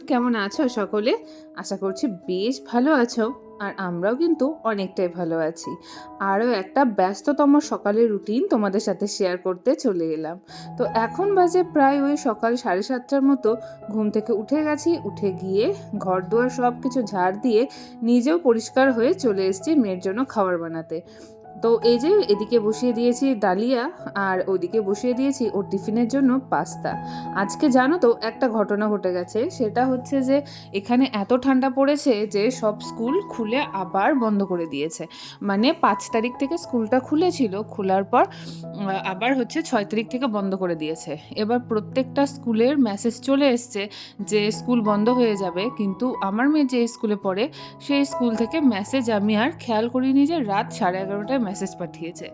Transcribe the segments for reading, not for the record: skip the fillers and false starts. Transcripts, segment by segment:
কেমন আছো সকলে? আশা করছি বেশ ভালো আছো। আর আমরাও কিন্তু অনেকটাই ভালো আছি। আরও একটা ব্যস্ততম সকালের রুটিন তোমাদের সাথে শেয়ার করতে চলে এলাম। তো এখন বাজে প্রায় ওই সকাল 7:30টার মতো। ঘুম থেকে উঠে গেছি, উঠে গিয়ে ঘরদুয়ার সব কিছু ঝাড় দিয়ে নিজেও পরিষ্কার হয়ে চলে এসেছি মেয়ের জন্য খাবার বানাতে। তো এই যে এদিকে বসিয়ে দিয়েছি ডালিয়া, আর ওইদিকে বসিয়ে দিয়েছি ওর টিফিনের জন্য পাস্তা। আজকে জানো তো একটা ঘটনা ঘটে গেছে, সেটা হচ্ছে যে এখানে এত ঠান্ডা পড়েছে যে সব স্কুল খুলে আবার বন্ধ করে দিয়েছে। মানে 5 তারিখ থেকে স্কুলটা খুলেছিল, খোলার পর আবার হচ্ছে 6 তারিখ থেকে বন্ধ করে দিয়েছে। এবার প্রত্যেকটা স্কুলের মেসেজ চলে এসছে যে স্কুল বন্ধ হয়ে যাবে, কিন্তু আমার মেয়ে যে স্কুলে পড়ে সেই স্কুল থেকে মেসেজ আমি আর খেয়াল করিনি যে রাত 11:30টায় মেসেজ পাঠিয়েছে।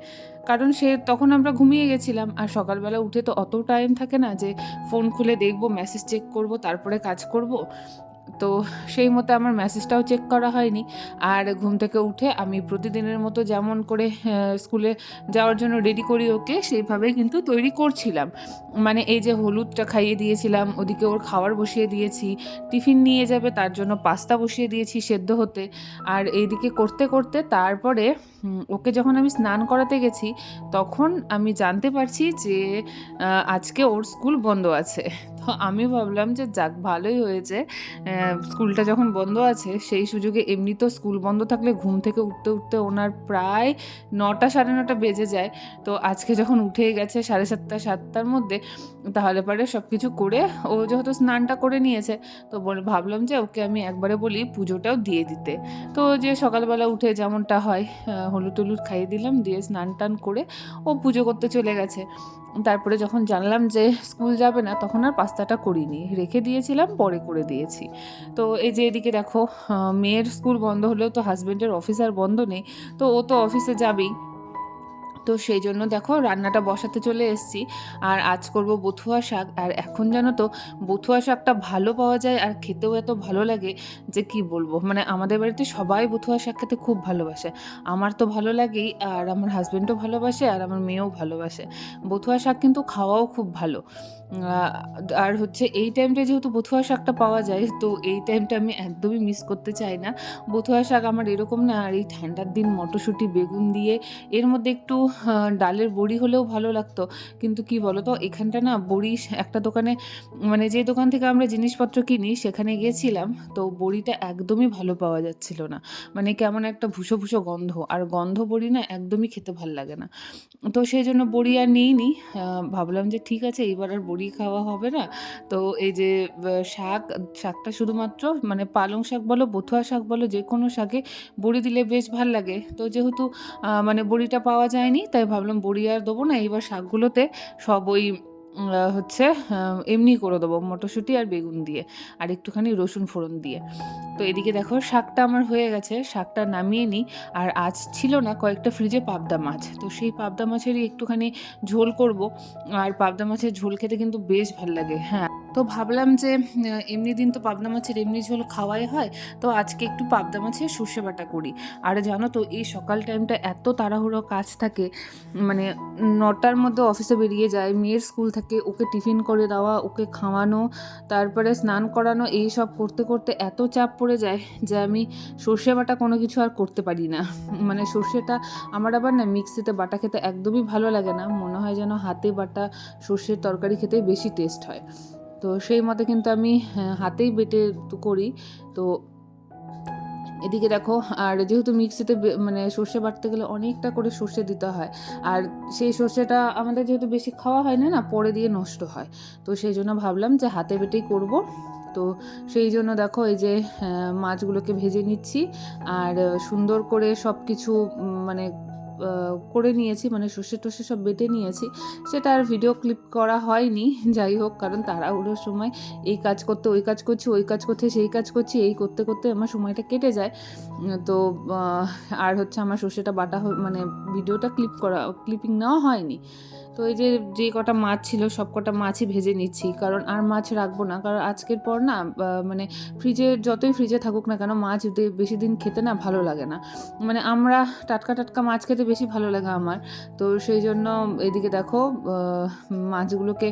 কারণ তখন আমরা ঘুমিয়ে গেছিলাম, আর সকালবেলা উঠে তো অত টাইম থাকে না যে ফোন খুলে দেখবো, মেসেজ চেক করব, তারপরে কাজ করব। তো সেই মতো আমার মেসেজটাও চেক করা হয়নি। আর ঘুম থেকে উঠে আমি প্রতিদিনের মতো যেমন করে স্কুলে যাওয়ার জন্য রেডি করি ওকে, সেইভাবেই কিন্তু তৈরি করছিলাম। মানে এই যে হলুদটা খাইয়ে দিয়েছিলাম, ওদিকে ওর খাবার বসিয়ে দিয়েছি, টিফিন নিয়ে যাবে তার জন্য পাস্তা বসিয়ে দিয়েছি সেদ্ধ হতে। আর এইদিকে করতে করতে তারপরে ওকে যখন আমি স্নান করাতে গেছি, তখন আমি জানতে পারছি যে আজকে ওর স্কুল বন্ধ আছে। তো আমি ভাবলাম যে যাক, ভালোই হয়েছে, স্কুলটা যখন বন্ধ আছে সেই সুযোগে। এমনি তো স্কুল বন্ধ থাকলে ঘুম থেকে উঠতে উঠতে ওনার প্রায় 9টা 9:30 বেজে যায়। তো আজকে যখন উঠেই গেছে 7:30 7টার মধ্যে, তাহলে পরে সব কিছু করে ও যেহেতু স্নানটা করে নিয়েছে, তো ভাবলাম যে ওকে আমি একবারে বলি পুজোটাও দিয়ে দিতে। তো যে সকালবেলা উঠে যেমনটা হয়, হলুদ টলুদ খাইয়ে দিলাম, দিয়ে স্নান টান করে ও পুজো করতে চলে গেছে। তারপরে যখন জানলাম যে স্কুল যাবে না, তখন আর পাস্তাটা করিনি, রেখে দিয়েছিলাম, পরে করে দিয়েছি। তো এই যে এদিকে দেখো, মেয়ের স্কুল বন্ধ হলেও তো হাজব্যান্ডের অফিস আর বন্ধ নেই, তো ও তো অফিসে যাবেই। তো সেই জন্য দেখো রান্নাটা বসাতে চলে এসেছি। আর আজ করব বথুয়া শাক। আর এখন জানো তো বথুয়া শাকটা ভালো পাওয়া যায় আর খেতেও এত ভালো লাগে যে কি বলবো। মানে আমাদের বাড়িতে সবাই বথুয়া শাক খেতে খুব ভালোবাসে। আমার তো ভালো লাগেই, আর আমার হাজব্যান্ডও ভালোবাসে, আর আমার মেয়েও ভালোবাসে। বথুয়া শাক কিন্তু খাওয়াও খুব ভালো। আর হচ্ছে এই টাইমটা যেহেতু বথুয়া শাকটা পাওয়া যায়, তো এই টাইমটা আমি একদমই মিস করতে চাই না। বথুয়া শাক আমার এরকম না, আর এই ঠান্ডার দিন মটরশুঁটি বেগুন দিয়ে এর মধ্যে একটু ডালের বড়ি হলেও ভালো লাগতো। কিন্তু কি বলো তো, এখানটা না বড়ি একটা দোকানে, মানে যে দোকান থেকে আমরা জিনিসপত্র কিনি সেখানে গিয়েছিলাম, তো বড়িটা একদমই ভালো পাওয়া যাচ্ছিল না। মানে কেমন একটা ভুষো ভুষো গন্ধ, আর গন্ধ বড়ি না একদমই খেতে ভাল লাগে না। তো সেই জন্য বড়ি আর নিইনি। ভাবলাম যে ঠিক আছে, এবার আর বড়ি খাওয়া হবে না। তো এই যে শাকটা শুধুমাত্র মানে পালং শাক বলো, বথুয়া শাক বলো, যে কোনো শাকে বড়ি দিলে বেশ ভাল লাগে। তো যেহেতু মানে বড়িটা পাওয়া যায়নি, তাই ভাবলাম বড়ি আর দেবো না, এইবার শাকগুলোতে সব ওই হচ্ছে এমনি করে দেবো, মটরশুঁটি আর বেগুন দিয়ে, আর একটুখানি রসুন ফোড়ন দিয়ে। তো এদিকে দেখো শাকটা আমার হয়ে গেছে, শাকটা নামিয়ে নিই। আর আজ ছিল না কয়েকটা ফ্রিজে পাবদা মাছ, তো সেই পাবদা মাছেরই একটুখানি ঝোল করব। আর পাবদা মাছের ঝোল খেতে কিন্তু বেশ ভাল লাগে। হ্যাঁ, তো ভাবলাম যে এমনি দিন তো পাবদা মাছের এমনি ঝোল খাওয়াই হয়, তো আজকে একটু পাবদা মাছের সর্ষে বাটা করি। আর জানো তো এই সকাল টাইমটা এত তাড়াহুড়ো কাজ থাকে, মানে 9টার মধ্যে অফিসে বেরিয়ে যায়, মেয়ের স্কুল থাকে, ওকে টিফিন করে দেওয়া, ওকে খাওয়ানো, তারপরে স্নান করানো, এই সব করতে করতে এত চাপ পড়ে যায় যে আমি সর্ষে বাটা কোনো কিছু আর করতে পারি না। মানে সর্ষেটা আমার আবার না মিক্সিতে বাটা খেতে একদমই ভালো লাগে না, মনে হয় যেন হাতে বাটা সর্ষের তরকারি খেতে বেশি টেস্ট হয়। তো সেই মতে কিন্তু আমি হাতেই বেটে করি। তো এদিকে দেখো, আর যেহেতু মিক্সিতে মানে সর্ষে বাটতে গেলে অনেকটা করে সর্ষে দিতে হয়, আর সেই সর্ষেটা আমাদের যেহেতু বেশি খাওয়া হয় না, পরে দিয়ে নষ্ট হয়। তো সেই জন্য ভাবলাম যে হাতে বেটেই করব। তো সেই জন্য দেখো এই যে মাছগুলোকে ভেজে নিচ্ছি, আর সুন্দর করে সব কিছু মানে করে নিয়েছি, মানে সর্ষে টর্ষে সব বেটে নিয়েছি। সেটা আর ভিডিও ক্লিপ করা হয়নি, যাই হোক, কারণ তাড়াহুড়োর সময় এই কাজ করতে ওই কাজ করছি, ওই কাজ করতে সেই কাজ করছি, এই করতে করতে আমার সময়টা কেটে যায়। তো আর হচ্ছে আমার সর্ষেটা বাটা মানে ভিডিওটা ক্লিপিং নেওয়া হয়নি। তো এই যে কটা মাছ ছিল সব কটা মাছই ভেজে নিচ্ছি, কারণ আর মাছ রাখবো না, কারণ আজকের পর না মানে যতই ফ্রিজে থাকুক না কেন মাছ বেশি দিন খেতে না ভালো লাগে না। মানে আমরা টাটকা টাটকা মাছ খেতে বেশি ভালো লাগে আমার। তো সেই জন্য এদিকে দেখো মাছগুলোকে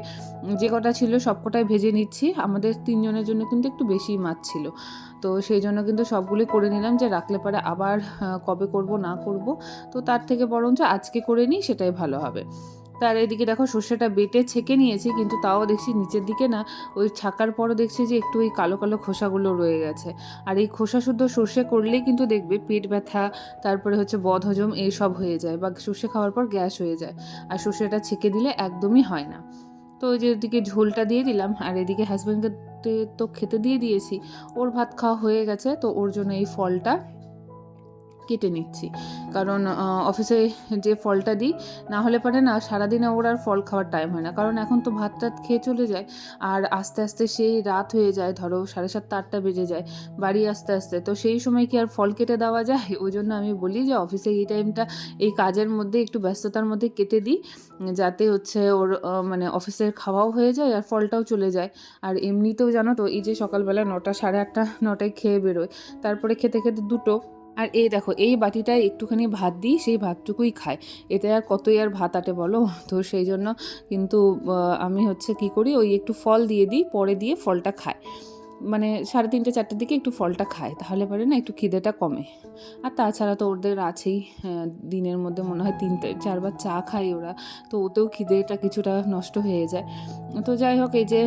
যে কটা ছিল সব কটাই ভেজে নিচ্ছি। আমাদের 3 জনের জন্য কিন্তু একটু বেশি মাছ ছিল, তো সেই জন্য কিন্তু সবগুলোই করে নিলাম, যে রাখলে পরে আবার কবে করব না করব, তো তার থেকে বরঞ্চ আজকে করে নিই, সেটাই ভালো হবে। তার এদিকে দেখো সর্ষেটা বেটে ছেঁকে নিয়েছি, কিন্তু তাও দেখছি নিচের দিকে না ওই ছাকার পরও দেখছি যে একটু ওই কালো কালো খোসাগুলো রয়ে গেছে। আর এই খোসা শুদ্ধ সর্ষে করলেই কিন্তু দেখবে পেট ব্যথা, তারপরে হচ্ছে বদহজম এইসব হয়ে যায়, বা সর্ষে খাওয়ার পর গ্যাস হয়ে যায়। আর সর্ষেটা ছেঁকে দিলে একদমই হয় না। তো ওই যে ওদিকে ঝোলটা দিয়ে দিলাম, আর এদিকে হাজব্যান্ডকে তো খেতে দিয়ে দিয়েছি, ওর ভাত খাওয়া হয়ে গেছে, তো ওর জন্য এই ফলটা কেটে নিচ্ছি। কারণ অফিসে যে ফলটা দিই, না হলে পারে না সারাদিনে ওর আর ফল খাওয়ার টাইম হয় না, কারণ এখন তো ভাত টাত খেয়ে চলে যায়, আর আস্তে আস্তে সেই রাত হয়ে যায়, ধরো 7:30 8টা বেজে যায় বাড়ি আসতে আসতে। তো সেই সময় কি আর ফল কেটে দেওয়া যায়? ওই জন্য আমি বলি যে অফিসে এই টাইমটা এই কাজের মধ্যে একটু ব্যস্ততার মধ্যে কেটে দিই, যাতে হচ্ছে ওর মানে অফিসের খাওয়াও হয়ে যায় আর ফলটাও চলে যায়। আর এমনিতেও জানো তো এই যে সকালবেলা 9টা 8:30 9টায় খেয়ে বেরোয়, তারপরে খেতে খেতে 2টো। আর এই দেখো এই বাটিটায় একটুখানি ভাত দিই, সেই ভাতটুকুই খায়, এতে আর কতই আর ভাত আটে বলো। তো সেই জন্য কিন্তু আমি হচ্ছে কি করি, ওই একটু ফল দিয়ে দিই, পরে দিয়ে ফলটা খায়, মানে 3:30 4টার দিকে একটু ফলটা খায়, তাহলে পরে না একটু খিদেটা কমে। আর তাছাড়া তো ওদের আছেই, দিনের মধ্যে মনে হয় 3 4বার চা খায় ওরা, তো ওতেও খিদেটা কিছুটা নষ্ট হয়ে যায়। তো যাই হোক, এই যে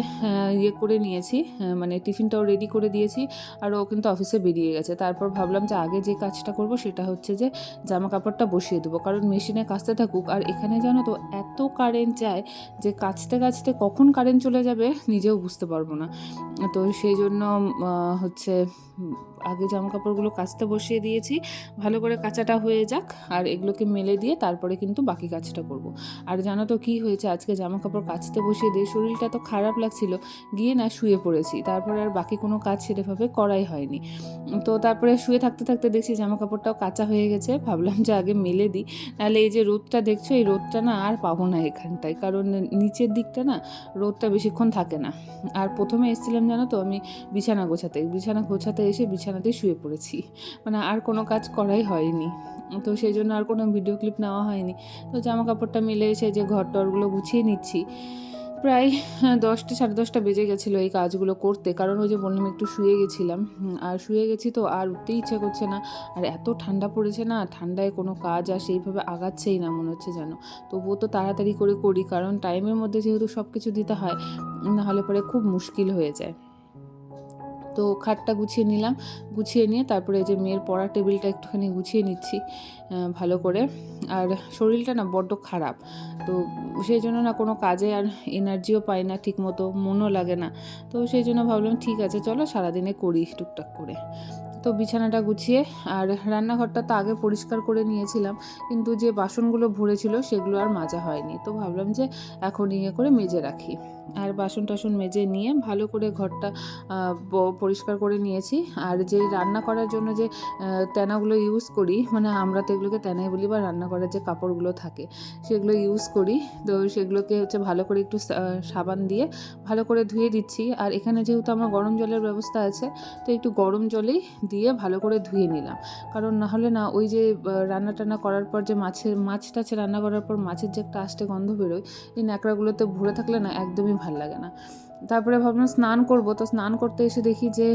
ইয়ে করে নিয়েছি, মানে টিফিনটাও রেডি করে দিয়েছি, আর ও কিন্তু অফিসে বেরিয়ে গেছে। তারপর ভাবলাম যে আগে যে কাজটা করব সেটা হচ্ছে যে জামা কাপড়টা বসিয়ে দেবো, কারণ মেশিনে কাচতে থাকুক, আর এখানে জানো তো এত কারেন্ট যায় যে কাচতে কাচতে কখন কারেন্ট চলে যাবে নিজেও বুঝতে পারবো না। তো সেই জন্য হচ্ছে আগে জামা কাপড়গুলো কাচতে বসিয়ে দিয়েছি, ভালো করে কাচাটা হয়ে যাক, আর এগুলোকে মেলে দিয়ে তারপরে কিন্তু বাকি কাজটা করব। আর জানো তো কী হয়েছে, আজকে জামা কাপড় কাচতে বসিয়ে দিয়ে শরীরটা তো খারাপ লাগছিল, গিয়ে না শুয়ে পড়েছি, তারপরে আর বাকি কোনো কাজ সেভাবে করাই হয়নি। তো তারপরে শুয়ে থাকতে থাকতে দেখছি জামা কাপড়টাও কাচা হয়ে গেছে, ভাবলাম যে আগে মেলে দিই, নাহলে এই যে রোদটা দেখছো এই রোদটা না আর পাবো না এখানটায়, কারণ নিচের দিকটা না রোদটা বেশিক্ষণ থাকে না। আর প্রথমে এসেছিলাম জানো তো আমি বিছানা গোছাতে এসে বিছানাতেই শুয়ে পড়েছি, মানে আর কোনো কাজ করাই হয়নি। তো সেই জন্য আর কোনো ভিডিও ক্লিপ নেওয়া হয়নি। তো জামা কাপড়টা মেলে এসে যে ঘর টরগুলো গুছিয়ে নিচ্ছি, প্রায় 10টা 10:30 বেজে গেছিলো এই কাজগুলো করতে, কারণ ওই যে বললাম একটু শুয়ে গেছিলাম, আর শুয়ে গেছি তো আর উঠতেই ইচ্ছে করছে না, আর এত ঠান্ডা পড়েছে না, ঠান্ডায় কোনো কাজ আর সেইভাবে আগাচ্ছেই না মনে হচ্ছে যেন। তবুও তো তাড়াতাড়ি করে করি, কারণ টাইমের মধ্যে যেহেতু সব কিছু দিতে হয়, নাহলে পরে খুব মুশকিল হয়ে যায়। তো খাটটা গুছিয়ে নিলাম, গুছিয়ে নিয়ে তারপরে এই যে মেয়ের পড়ার টেবিলটা একটুখানি গুছিয়ে নিচ্ছি ভালো করে। আর শরীরটা না বড্ড খারাপ, তো সেই জন্য না কোনো কাজে আর এনার্জিও পাই না ঠিকমতো, মনও লাগে না। তো সেই জন্য ভাবলাম ঠিক আছে চলো সারাদিনে করি টুকটাক করে। তো বিছানাটা গুছিয়ে, আর রান্নাঘরটা তো আগে পরিষ্কার করে নিয়েছিলাম, কিন্তু যে বাসনগুলো ভরেছিল সেগুলো আর মাজা হয়নি, তো ভাবলাম যে এখন ইয়ে করে মেজে রাখি। আর বাসন টাসন মেজে নিয়ে ভালো করে ঘরটা পরিষ্কার করে নিয়েছি। আর যে রান্না করার জন্য যে তেনাগুলো ইউজ করি, মানে আমরা তো এগুলোকে তেনাই বলি, বা রান্না করার যে কাপড়গুলো থাকে সেগুলো ইউজ করি, তো সেগুলোকে হচ্ছে ভালো করে একটু সাবান দিয়ে ভালো করে ধুয়ে দিচ্ছি। আর এখানে যেহেতু আমার গরম জলের ব্যবস্থা আছে, তো একটু গরম জলেই দিয়ে ভালো করে ধুয়ে নিলাম, কারণ নাহলে না ওই যে রান্না টান্না করার পর যে মাছ টাছ রান্না করার পর মাছের যে একটা আষ্টে গন্ধ বেরোয়, এই ন্যাকড়াগুলোতে ভরে থাকলে না একদমই ভাল লাগে না। তারপরে ভাবলাম স্নান করব, তো স্নান করতে এসে দেখি যে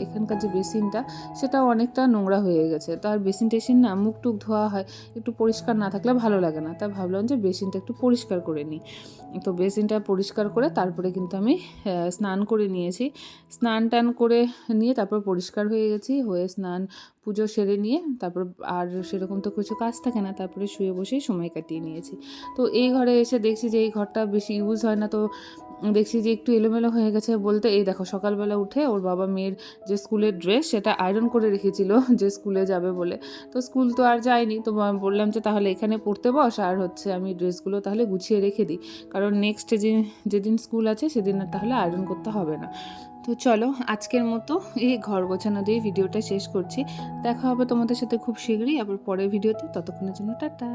এখানকার যে বেসিনটা সেটাও অনেকটা নোংরা হয়ে গেছে, তো আর বেসিন টেসিন না মুখ টুক ধোয়া হয়, একটু পরিষ্কার না থাকলে ভালো লাগে না, তাই ভাবলাম যে বেসিনটা একটু পরিষ্কার করে নিই। তো বেসিনটা পরিষ্কার করে তারপরে কিন্তু আমি স্নান করে নিয়েছি, স্নান টান করে নিয়ে তারপর পরিষ্কার হয়ে গেছি, হয়ে স্নান পুজো সেরে নিয়ে তারপর আর সেরকম তো কিছু কাজ থাকে না, তারপরে শুয়ে বসেই সময় কাটিয়ে নিয়েছি। তো এই ঘরে এসে দেখছি যে এই ঘরটা বেশি ইউজ হয় না, তো দেখছি যে একটু এলোমেলো হয়ে গেছে বলতে, এই দেখো সকালবেলা উঠে ওর বাবা মেয়ের যে স্কুলের ড্রেস সেটা আয়রন করে রেখেছিল যে স্কুলে যাবে বলে, তো স্কুল তো আর যায়নি, তো বললাম যে তাহলে এখানে পড়তে বস, আর হচ্ছে আমি ড্রেসগুলো তাহলে গুছিয়ে রেখে দিই, কারণ নেক্সট যেদিন স্কুল আছে সেদিন আর তাহলে আয়রন করতে হবে না। তো চলো আজকের মতো এই ঘর গোছানো দিয়ে ভিডিওটা শেষ করছি, দেখা হবে তোমাদের সাথে খুব শীঘ্রই আবার পরের ভিডিওতে, ততক্ষণের জন্য টাটা।